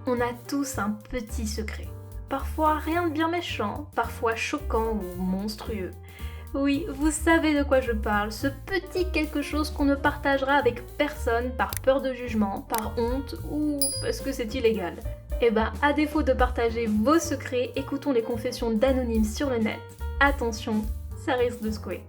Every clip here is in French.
On a tous un petit secret. Parfois rien de bien méchant, parfois choquant ou monstrueux. Oui, vous savez de quoi je parle, ce petit quelque chose qu'on ne partagera avec personne par peur de jugement, par honte ou parce que c'est illégal. Eh ben, à défaut de partager vos secrets, écoutons les confessions d'anonymes sur le net. Attention, ça risque de secouer.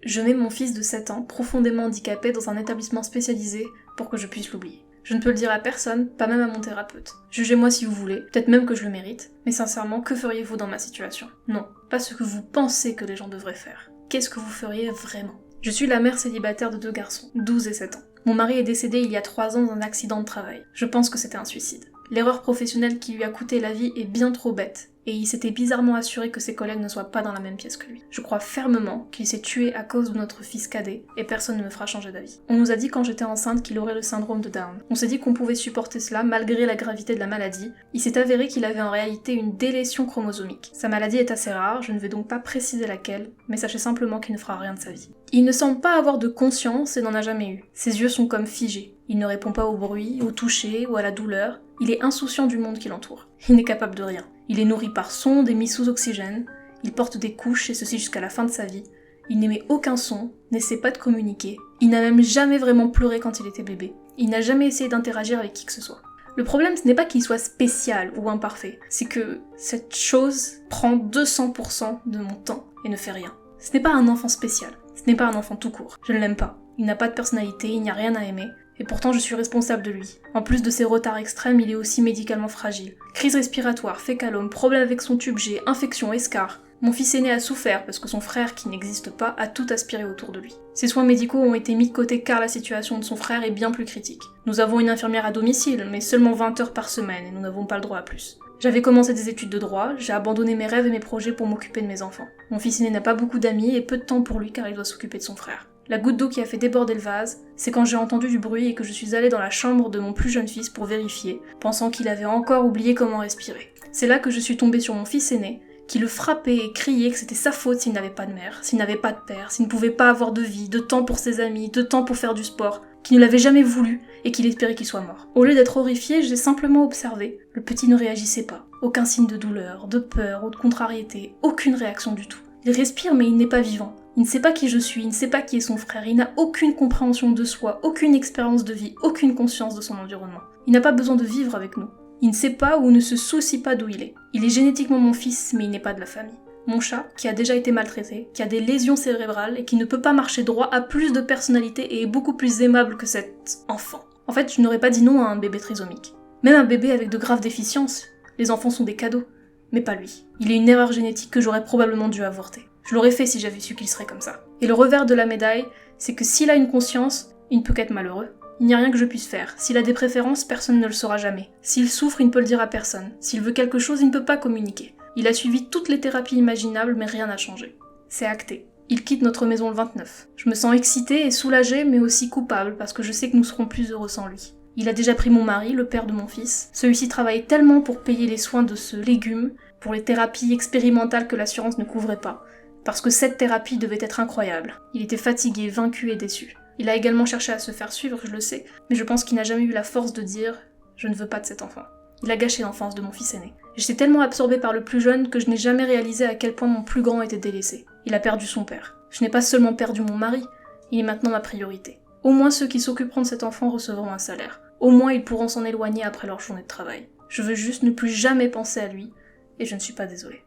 Je mets mon fils de 7 ans, profondément handicapé, dans un établissement spécialisé pour que je puisse l'oublier. Je ne peux le dire à personne, pas même à mon thérapeute. Jugez-moi si vous voulez, peut-être même que je le mérite, mais sincèrement, que feriez-vous dans ma situation ? Non, pas ce que vous pensez que les gens devraient faire. Qu'est-ce que vous feriez vraiment ? Je suis la mère célibataire de 2 garçons, 12 et 7 ans. Mon mari est décédé il y a 3 ans dans un accident de travail. Je pense que c'était un suicide. L'erreur professionnelle qui lui a coûté la vie est bien trop bête, et il s'était bizarrement assuré que ses collègues ne soient pas dans la même pièce que lui. Je crois fermement qu'il s'est tué à cause de notre fils cadet, et personne ne me fera changer d'avis. On nous a dit quand j'étais enceinte qu'il aurait le syndrome de Down. On s'est dit qu'on pouvait supporter cela malgré la gravité de la maladie. Il s'est avéré qu'il avait en réalité une délétion chromosomique. Sa maladie est assez rare, je ne vais donc pas préciser laquelle, mais sachez simplement qu'il ne fera rien de sa vie. Il ne semble pas avoir de conscience et n'en a jamais eu. Ses yeux sont comme figés. Il ne répond pas au bruit, au toucher ou à la douleur. Il est insouciant du monde qui l'entoure. Il n'est capable de rien. Il est nourri par sonde et mis sous oxygène. Il porte des couches et ceci jusqu'à la fin de sa vie. Il n'émet aucun son, n'essaie pas de communiquer. Il n'a même jamais vraiment pleuré quand il était bébé. Il n'a jamais essayé d'interagir avec qui que ce soit. Le problème, ce n'est pas qu'il soit spécial ou imparfait, c'est que cette chose prend 200% de mon temps et ne fait rien. Ce n'est pas un enfant spécial. Ce n'est pas un enfant tout court. Je ne l'aime pas. Il n'a pas de personnalité, il n'y a rien à aimer. Et pourtant je suis responsable de lui. En plus de ses retards extrêmes, il est aussi médicalement fragile. Crise respiratoire, fécalome, problème avec son tube G, infection, escarre. Mon fils aîné a souffert parce que son frère, qui n'existe pas, a tout aspiré autour de lui. Ses soins médicaux ont été mis de côté car la situation de son frère est bien plus critique. Nous avons une infirmière à domicile, mais seulement 20 heures par semaine et nous n'avons pas le droit à plus. J'avais commencé des études de droit, j'ai abandonné mes rêves et mes projets pour m'occuper de mes enfants. Mon fils aîné n'a pas beaucoup d'amis et peu de temps pour lui car il doit s'occuper de son frère. La goutte d'eau qui a fait déborder le vase, c'est quand j'ai entendu du bruit et que je suis allée dans la chambre de mon plus jeune fils pour vérifier, pensant qu'il avait encore oublié comment respirer. C'est là que je suis tombée sur mon fils aîné, qui le frappait et criait que c'était sa faute s'il n'avait pas de mère, s'il n'avait pas de père, s'il ne pouvait pas avoir de vie, de temps pour ses amis, de temps pour faire du sport, qu'il ne l'avait jamais voulu et qu'il espérait qu'il soit mort. Au lieu d'être horrifiée, j'ai simplement observé. Le petit ne réagissait pas. Aucun signe de douleur, de peur ou de contrariété, aucune réaction du tout. Il respire mais il n'est pas vivant. Il ne sait pas qui je suis, il ne sait pas qui est son frère, il n'a aucune compréhension de soi, aucune expérience de vie, aucune conscience de son environnement. Il n'a pas besoin de vivre avec nous. Il ne sait pas ou ne se soucie pas d'où il est. Il est génétiquement mon fils, mais il n'est pas de la famille. Mon chat, qui a déjà été maltraité, qui a des lésions cérébrales et qui ne peut pas marcher droit, a plus de personnalité et est beaucoup plus aimable que cet enfant. En fait, je n'aurais pas dit non à un bébé trisomique. Même un bébé avec de graves déficiences, les enfants sont des cadeaux. Mais pas lui. Il est une erreur génétique que j'aurais probablement dû avorter. Je l'aurais fait si j'avais su qu'il serait comme ça. Et le revers de la médaille, c'est que s'il a une conscience, il ne peut qu'être malheureux. Il n'y a rien que je puisse faire. S'il a des préférences, personne ne le saura jamais. S'il souffre, il ne peut le dire à personne. S'il veut quelque chose, il ne peut pas communiquer. Il a suivi toutes les thérapies imaginables, mais rien n'a changé. C'est acté. Il quitte notre maison le 29. Je me sens excitée et soulagée, mais aussi coupable, parce que je sais que nous serons plus heureux sans lui. Il a déjà pris mon mari, le père de mon fils. Celui-ci travaille tellement pour payer les soins de ce légume, pour les thérapies expérimentales que l'assurance ne couvrait pas. Parce que cette thérapie devait être incroyable. Il était fatigué, vaincu et déçu. Il a également cherché à se faire suivre, je le sais, mais je pense qu'il n'a jamais eu la force de dire « je ne veux pas de cet enfant ». Il a gâché l'enfance de mon fils aîné. J'étais tellement absorbée par le plus jeune que je n'ai jamais réalisé à quel point mon plus grand était délaissé. Il a perdu son père. Je n'ai pas seulement perdu mon mari, il est maintenant ma priorité. Au moins ceux qui s'occuperont de cet enfant recevront un salaire. Au moins ils pourront s'en éloigner après leur journée de travail. Je veux juste ne plus jamais penser à lui, et je ne suis pas désolée.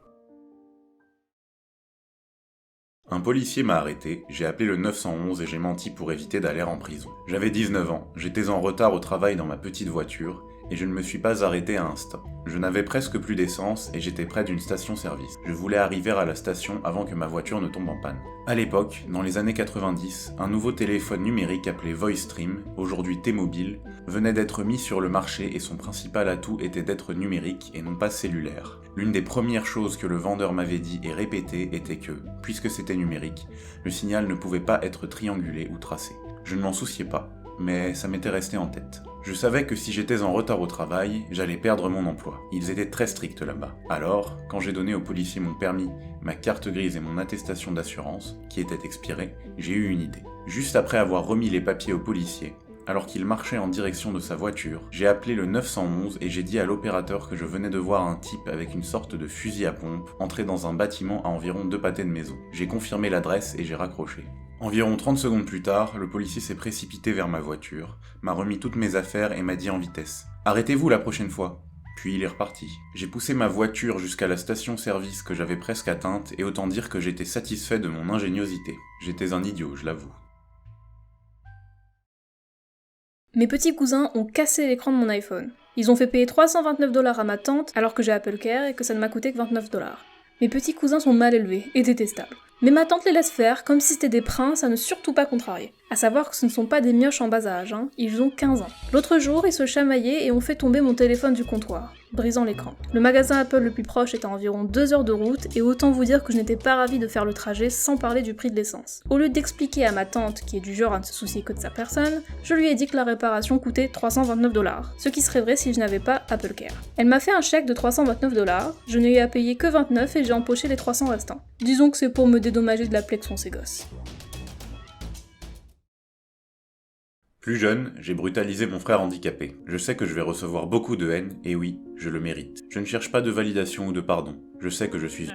Un policier m'a arrêté, j'ai appelé le 911 et j'ai menti pour éviter d'aller en prison. J'avais 19 ans, j'étais en retard au travail dans ma petite voiture, et je ne me suis pas arrêté à un stop. Je n'avais presque plus d'essence et j'étais près d'une station-service. Je voulais arriver à la station avant que ma voiture ne tombe en panne. À l'époque, dans les années 90, un nouveau téléphone numérique appelé VoiceStream, aujourd'hui T-Mobile, venait d'être mis sur le marché et son principal atout était d'être numérique et non pas cellulaire. L'une des premières choses que le vendeur m'avait dit et répété était que, puisque c'était numérique, le signal ne pouvait pas être triangulé ou tracé. Je ne m'en souciais pas, mais ça m'était resté en tête. Je savais que si j'étais en retard au travail, j'allais perdre mon emploi. Ils étaient très stricts là-bas. Alors, quand j'ai donné au policier mon permis, ma carte grise et mon attestation d'assurance, qui étaient expirées, j'ai eu une idée. Juste après avoir remis les papiers au policier, Alors qu'il marchait en direction de sa voiture, j'ai appelé le 911 et j'ai dit à l'opérateur que je venais de voir un type avec une sorte de fusil à pompe entrer dans un bâtiment à environ 2 pâtés de maison. J'ai confirmé l'adresse et j'ai raccroché. Environ 30 secondes plus tard, le policier s'est précipité vers ma voiture, m'a remis toutes mes affaires et m'a dit en vitesse « Arrêtez-vous la prochaine fois !» Puis il est reparti. J'ai poussé ma voiture jusqu'à la station-service que j'avais presque atteinte et autant dire que j'étais satisfait de mon ingéniosité. J'étais un idiot, je l'avoue. Mes petits cousins ont cassé l'écran de mon iPhone. Ils ont fait payer 329$ à ma tante alors que j'ai Apple Care et que ça ne m'a coûté que 29$. Mes petits cousins sont mal élevés et détestables. Mais ma tante les laisse faire comme si c'était des princes à ne surtout pas contrarier. À savoir que ce ne sont pas des mioches en bas âge, ils ont 15 ans. L'autre jour, ils se chamaillaient et ont fait tomber mon téléphone du comptoir, brisant l'écran. Le magasin Apple le plus proche est à environ 2 heures de route et autant vous dire que je n'étais pas ravie de faire le trajet sans parler du prix de l'essence. Au lieu d'expliquer à ma tante, qui est du genre à ne se soucier que de sa personne, je lui ai dit que la réparation coûtait 329$, ce qui serait vrai si je n'avais pas Apple Care. Elle m'a fait un chèque de 329$, je n'ai eu à payer que 29 et j'ai empoché les 300 restants. Disons que c'est pour me dédommager de la plaie que sont ces gosses. Plus jeune, j'ai brutalisé mon frère handicapé. Je sais que je vais recevoir beaucoup de haine, et oui, je le mérite. Je ne cherche pas de validation ou de pardon. Je sais que je suis...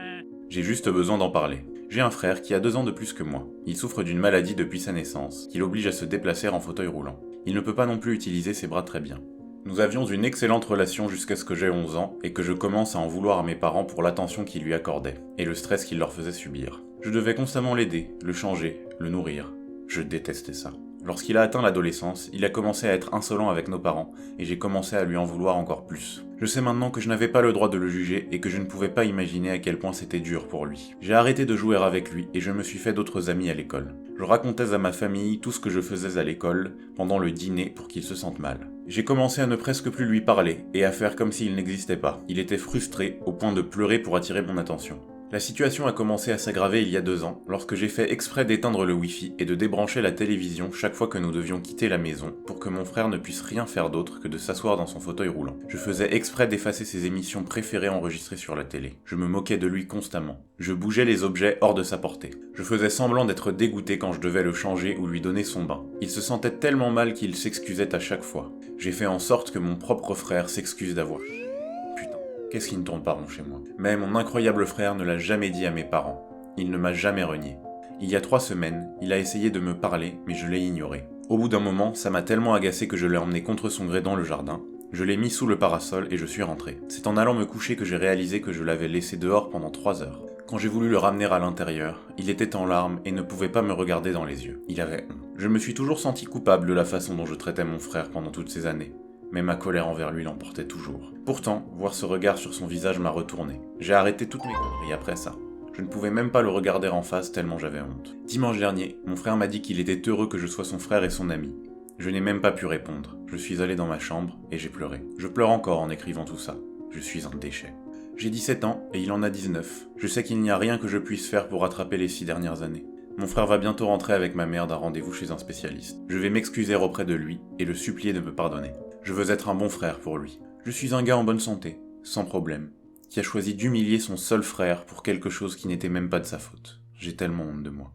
J'ai juste besoin d'en parler. J'ai un frère qui a 2 ans de plus que moi. Il souffre d'une maladie depuis sa naissance, qui l'oblige à se déplacer en fauteuil roulant. Il ne peut pas non plus utiliser ses bras très bien. Nous avions une excellente relation jusqu'à ce que j'aie 11 ans, et que je commence à en vouloir à mes parents pour l'attention qu'ils lui accordaient, et le stress qu'il leur faisait subir. Je devais constamment l'aider, le changer, le nourrir. Je détestais ça. Lorsqu'il a atteint l'adolescence, il a commencé à être insolent avec nos parents, et j'ai commencé à lui en vouloir encore plus. Je sais maintenant que je n'avais pas le droit de le juger et que je ne pouvais pas imaginer à quel point c'était dur pour lui. J'ai arrêté de jouer avec lui et je me suis fait d'autres amis à l'école. Je racontais à ma famille tout ce que je faisais à l'école pendant le dîner pour qu'il se sente mal. J'ai commencé à ne presque plus lui parler et à faire comme s'il n'existait pas. Il était frustré au point de pleurer pour attirer mon attention. La situation a commencé à s'aggraver il y a 2 ans, lorsque j'ai fait exprès d'éteindre le Wi-Fi et de débrancher la télévision chaque fois que nous devions quitter la maison, pour que mon frère ne puisse rien faire d'autre que de s'asseoir dans son fauteuil roulant. Je faisais exprès d'effacer ses émissions préférées enregistrées sur la télé. Je me moquais de lui constamment. Je bougeais les objets hors de sa portée. Je faisais semblant d'être dégoûté quand je devais le changer ou lui donner son bain. Il se sentait tellement mal qu'il s'excusait à chaque fois. J'ai fait en sorte que mon propre frère s'excuse d'avoir... Qu'est-ce qui ne tourne pas rond chez moi? Mais mon incroyable frère ne l'a jamais dit à mes parents. Il ne m'a jamais renié. Il y a 3 semaines, il a essayé de me parler, mais je l'ai ignoré. Au bout d'un moment, ça m'a tellement agacé que je l'ai emmené contre son gré dans le jardin. Je l'ai mis sous le parasol et je suis rentré. C'est en allant me coucher que j'ai réalisé que je l'avais laissé dehors pendant 3 heures. Quand j'ai voulu le ramener à l'intérieur, il était en larmes et ne pouvait pas me regarder dans les yeux. Il avait honte. Je me suis toujours senti coupable de la façon dont je traitais mon frère pendant toutes ces années. Mais ma colère envers lui l'emportait toujours. Pourtant, voir ce regard sur son visage m'a retourné. J'ai arrêté toutes mes conneries après ça. Je ne pouvais même pas le regarder en face tellement j'avais honte. Dimanche dernier, mon frère m'a dit qu'il était heureux que je sois son frère et son ami. Je n'ai même pas pu répondre. Je suis allé dans ma chambre et j'ai pleuré. Je pleure encore en écrivant tout ça. Je suis un déchet. J'ai 17 ans et il en a 19. Je sais qu'il n'y a rien que je puisse faire pour rattraper les 6 dernières années. Mon frère va bientôt rentrer avec ma mère d'un rendez-vous chez un spécialiste. Je vais m'excuser auprès de lui et le supplier de me pardonner. Je veux être un bon frère pour lui. Je suis un gars en bonne santé, sans problème, qui a choisi d'humilier son seul frère pour quelque chose qui n'était même pas de sa faute. J'ai tellement honte de moi.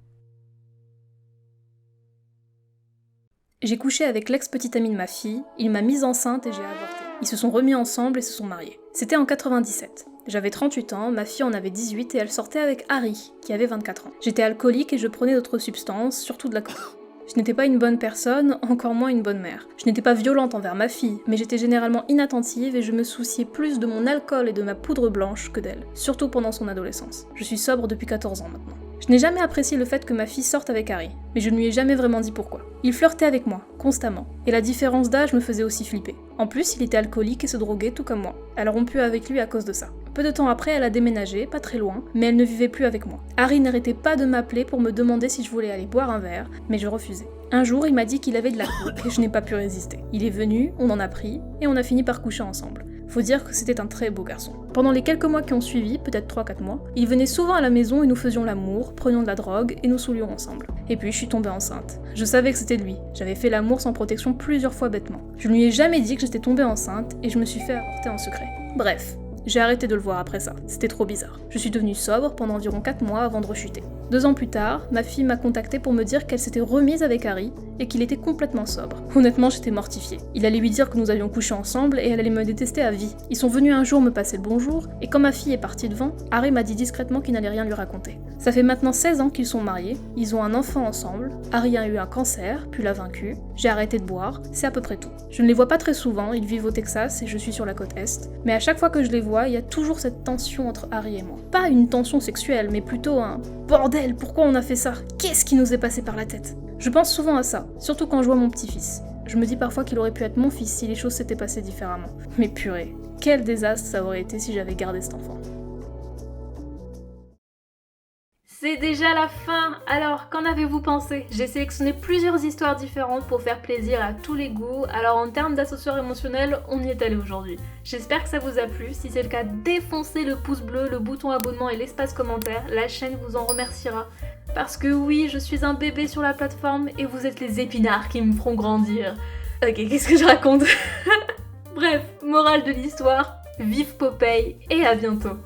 J'ai couché avec l'ex-petite amie de ma fille, il m'a mise enceinte et j'ai avorté. Ils se sont remis ensemble et se sont mariés. C'était en 97. J'avais 38 ans, ma fille en avait 18 et elle sortait avec Harry, qui avait 24 ans. J'étais alcoolique et je prenais d'autres substances, surtout de la coke. Je n'étais pas une bonne personne, encore moins une bonne mère. Je n'étais pas violente envers ma fille, mais j'étais généralement inattentive et je me souciais plus de mon alcool et de ma poudre blanche que d'elle, surtout pendant son adolescence. Je suis sobre depuis 14 ans maintenant. Je n'ai jamais apprécié le fait que ma fille sorte avec Harry, mais je ne lui ai jamais vraiment dit pourquoi. Il flirtait avec moi, constamment, et la différence d'âge me faisait aussi flipper. En plus, il était alcoolique et se droguait tout comme moi. Elle a rompu avec lui à cause de ça. Peu de temps après, elle a déménagé, pas très loin, mais elle ne vivait plus avec moi. Harry n'arrêtait pas de m'appeler pour me demander si je voulais aller boire un verre, mais je refusais. Un jour, il m'a dit qu'il avait de la coke et je n'ai pas pu résister. Il est venu, on en a pris, et on a fini par coucher ensemble. Faut dire que c'était un très beau garçon. Pendant les quelques mois qui ont suivi, peut-être 3-4 mois, il venait souvent à la maison et nous faisions l'amour, prenions de la drogue et nous saoulions ensemble. Et puis je suis tombée enceinte. Je savais que c'était lui. J'avais fait l'amour sans protection plusieurs fois bêtement. Je ne lui ai jamais dit que j'étais tombée enceinte et je me suis fait avorter en secret. Bref. J'ai arrêté de le voir après ça, c'était trop bizarre. Je suis devenue sobre pendant environ 4 mois avant de rechuter. 2 ans plus tard, ma fille m'a contactée pour me dire qu'elle s'était remise avec Harry et qu'il était complètement sobre. Honnêtement, j'étais mortifiée. Il allait lui dire que nous avions couché ensemble et elle allait me détester à vie. Ils sont venus un jour me passer le bonjour, et quand ma fille est partie devant, Harry m'a dit discrètement qu'il n'allait rien lui raconter. Ça fait maintenant 16 ans qu'ils sont mariés, ils ont un enfant ensemble, Harry a eu un cancer, puis l'a vaincu, j'ai arrêté de boire, c'est à peu près tout. Je ne les vois pas très souvent, ils vivent au Texas et je suis sur la côte Est, mais à chaque fois que je les vois, il y a toujours cette tension entre Harry et moi. Pas une tension sexuelle, mais plutôt un « bordel, pourquoi on a fait ça? Qu'est-ce qui nous est passé par la tête ?» Je pense souvent à ça, surtout quand je vois mon petit-fils. Je me dis parfois qu'il aurait pu être mon fils si les choses s'étaient passées différemment. Mais purée, quel désastre ça aurait été si j'avais gardé cet enfant. C'est déjà la fin. Alors, qu'en avez-vous pensé? J'ai sélectionné plusieurs histoires différentes pour faire plaisir à tous les goûts. Alors, en termes d'assesseurs émotionnels, on y est allé aujourd'hui. J'espère que ça vous a plu. Si c'est le cas, défoncez le pouce bleu, le bouton abonnement et l'espace commentaire. La chaîne vous en remerciera. Parce que oui, je suis un bébé sur la plateforme et vous êtes les épinards qui me feront grandir. Ok, qu'est-ce que je raconte? Bref, morale de l'histoire, vive Popeye et à bientôt.